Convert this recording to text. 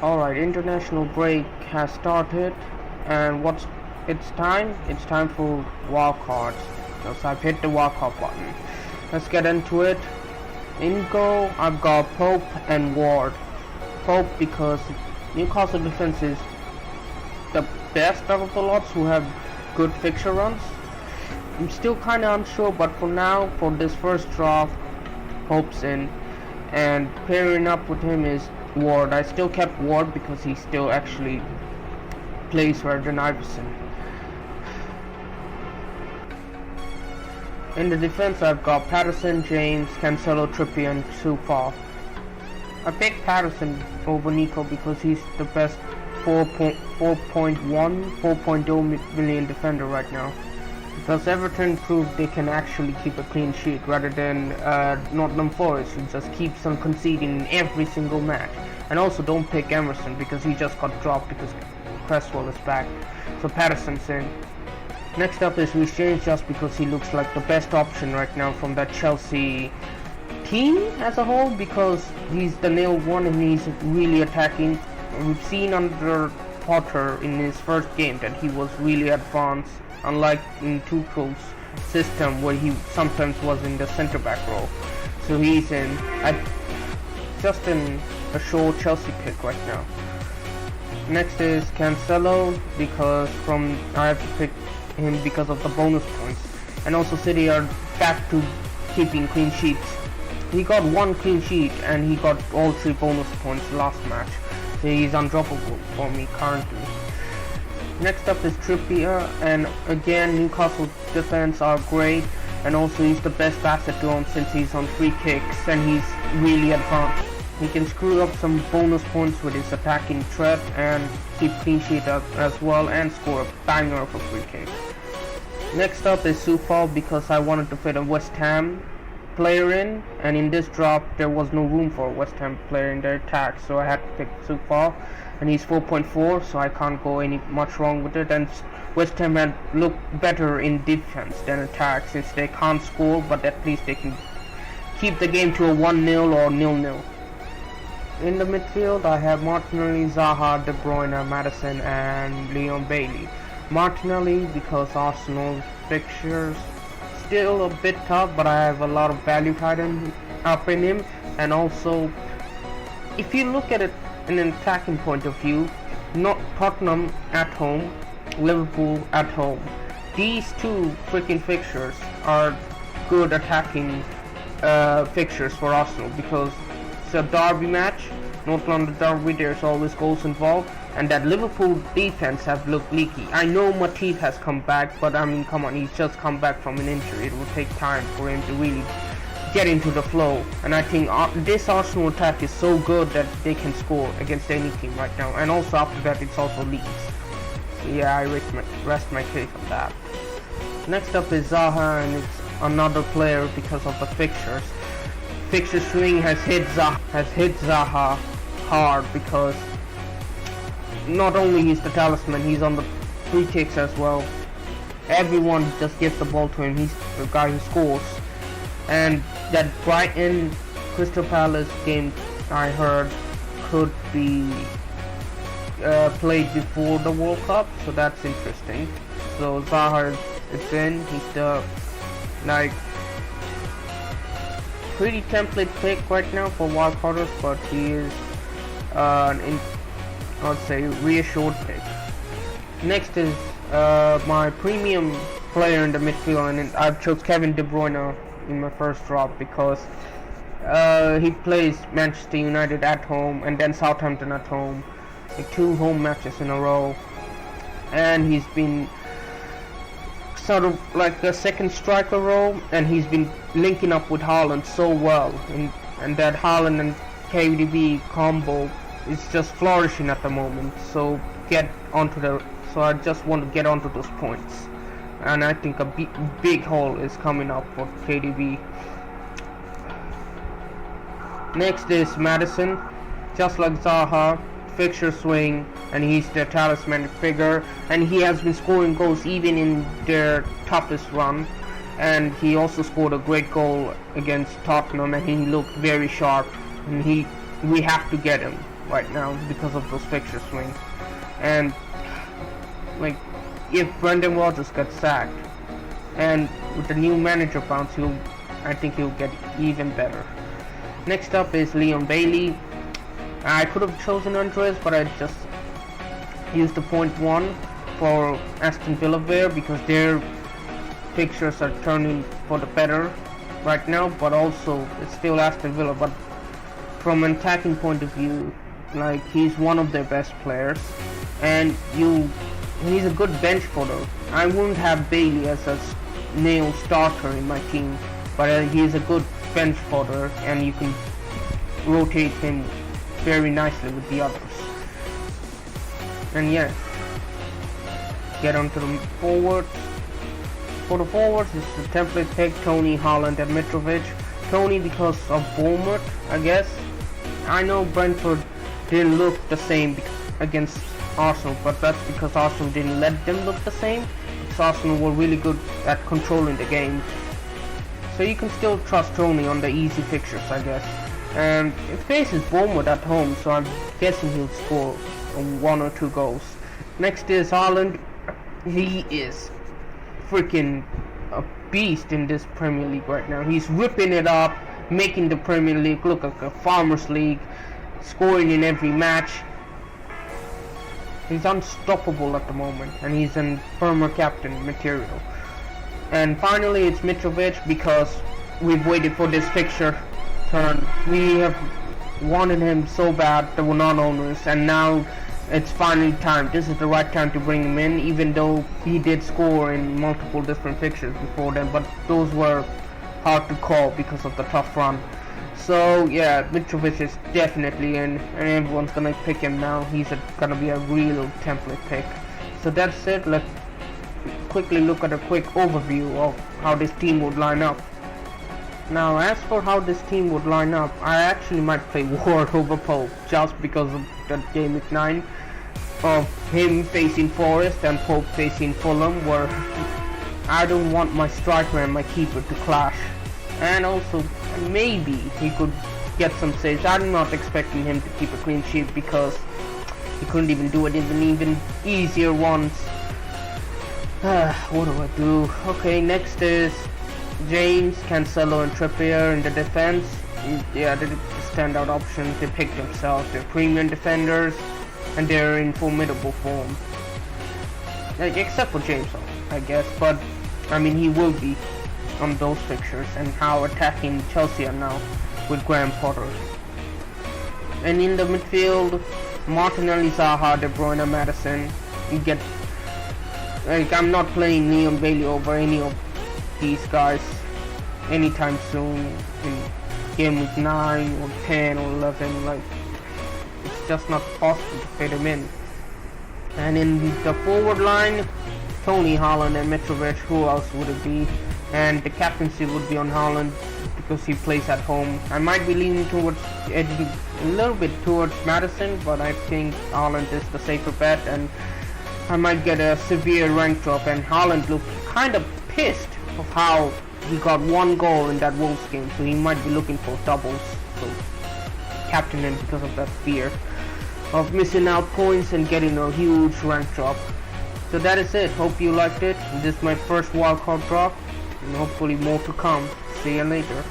Alright, international break has started, and it's time? It's time for wildcards. So I've hit the wildcard button. Let's get into it. In goal, I've got Pope and Ward. Pope because Newcastle defense is the best out of the lots who have good fixture runs. I'm still kinda unsure, but for now, for this first draft, Pope's in, and pairing up with him is Ward. I still kept Ward because he still actually plays better than Iverson. In the defense, I've got Patterson, James, Cancelo, Trippier, and Sufal. I picked Patterson over Nico because he's the best 4.0 million defender right now. Because Everton proved they can actually keep a clean sheet rather than Nottingham Forest, who just keeps on conceding in every single match. And also don't pick Emerson because he just got dropped because Cresswell is back. So Patterson's in. Next up is Reece James, just because he looks like the best option right now from that Chelsea team as a whole, because he's the nail one and he's really attacking. We've seen under Potter in his first game that he was really advanced, unlike in Tuchel's system where he sometimes was in the centre back role. So he's in. Just in a sure Chelsea pick right now. Next is Cancelo, because I have to pick him because of the bonus points, and also City are back to keeping clean sheets. He got one clean sheet and he got all 3 bonus points last match, so he's undroppable for me currently. Next up is Trippier, and again Newcastle defense are great, and also he's the best asset to own since he's on free kicks and he's really advanced. He can screw up some bonus points with his attacking threat and keep clean sheet up as well and score a banger of a free kick. Next up is Sufal, because I wanted to fit a West Ham player in, and in this drop there was no room for a West Ham player in their attack, so I had to pick Sufal, and he's 4.4, so I can't go any much wrong with it. And West Ham had looked better in defense than attack, since they can't score, but at least they can keep the game to a 1-0 or 0-0. In the midfield, I have Martinelli, Zaha, De Bruyne, Maddison, and Leon Bailey. Martinelli because Arsenal's fixtures still a bit tough, but I have a lot of value tied up in him. And also, if you look at it in an attacking point of view, not Tottenham at home, Liverpool at home. These two freaking fixtures are good attacking fixtures for Arsenal, because it's a derby match, North London derby, there's always goals involved, and that Liverpool defense have looked leaky. I know Matip has come back, but I mean, come on, he's just come back from an injury. It will take time for him to really get into the flow, and I think this Arsenal attack is so good that they can score against any team right now, and also after that it's also Leeds. So yeah, I rest my case on that. Next up is Zaha, and it's another player because of the fixtures. Fixture swing has hit Zaha hard, because not only he's the talisman, he's on the free kicks as well. Everyone just gives the ball to him. He's the guy who scores. And that Brighton Crystal Palace game, I heard, could be played before the World Cup, so that's interesting. So Zaha is in. He's the pretty template pick right now for wildcarders, but he is I'd say reassured pick. Next is my premium player in the midfield, and I've chose Kevin De Bruyne in my first drop because he plays Manchester United at home and then Southampton at home, like 2 home matches in a row, and he's been sort of like a second striker role, and he's been linking up with Haaland so well, and that Haaland and KDB combo is just flourishing at the moment. So I just want to get onto those points, and I think a big haul is coming up for KDB. Next is Maddison, just like Zaha, fixture swing, and he's their talismanic figure, and he has been scoring goals even in their toughest run, and he also scored a great goal against Tottenham, and he looked very sharp, and we have to get him. right now because of those fixture swings. And like, if Brendan Rodgers gets sacked, and with the new manager bounce, I think he'll get even better. Next up is Leon Bailey. I could have chosen Andres, but I just used the 0.1 for Aston Villa there because their fixtures are turning for the better right now, but also it's still Aston Villa. But from an attacking point of view, like, he's one of their best players, and he's a good bench fodder. I wouldn't have Bailey as a nail starter in my team, but he's a good bench fodder, and you can rotate him very nicely with the others. And yeah, get on to the forwards. For the forwards, this is a template pick: Tony, Haaland, and Mitrovic. Tony because of Bournemouth, I guess. I know Brentford didn't look the same against Arsenal, but that's because Arsenal didn't let them look the same, because Arsenal were really good at controlling the game. So you can still trust Tony on the easy fixtures, I guess. And it faces Bournemouth at home, so I'm guessing he'll score 1 or 2 goals. Next is Haaland. He is freaking a beast in this Premier League right now. He's ripping it up, making the Premier League look like a farmers league, scoring in every match. He's unstoppable at the moment, and he's in former captain material. And finally, it's Mitrovic because we've waited for this fixture turn. We have wanted him so bad, the non-owners, and now it's finally time. This is the right time to bring him in, even though he did score in multiple different fixtures before then, but those were hard to call because of the tough run. So yeah, Mitrovic is definitely in, and everyone's gonna pick him now. He's gonna be a real template pick. So that's it. Let's quickly look at a quick overview of how this team would line up. Now, as for how this team would line up, I actually might play Ward over Pope just because of the GW9 of him facing Forest and Pope facing Fulham, where I don't want my striker and my keeper to clash. And also, maybe he could get some saves. I'm not expecting him to keep a clean sheet because he couldn't even do it in an even easier ones. What do I do? Okay, next is James, Cancelo, and Trippier in the defense. Yeah, they're the standout options. They picked themselves. They're premium defenders, and they're in formidable form. Except for James, I guess. But I mean, he will be on those fixtures, and how attacking Chelsea are now with Graham Potter. And in the midfield, Martinelli, Zaha, De Bruyne, Madison. You get, like, I'm not playing Leon Bailey over any of these guys anytime soon in game week 9 or 10 or 11. Like, it's just not possible to fit him in. And in the forward line, Tony, Haaland, and Mitrovic. Who else would it be? And the captaincy would be on Haaland because he plays at home. I might be leaning towards edging a little bit towards Madison, but I think Haaland is the safer bet, and I might get a severe rank drop. And Haaland looked kind of pissed of how he got 1 goal in that Wolves game, so he might be looking for doubles. So captain him because of that fear of missing out points and getting a huge rank drop. So that is it. Hope you liked it. This is my first wildcard drop, and hopefully more to come. See you later.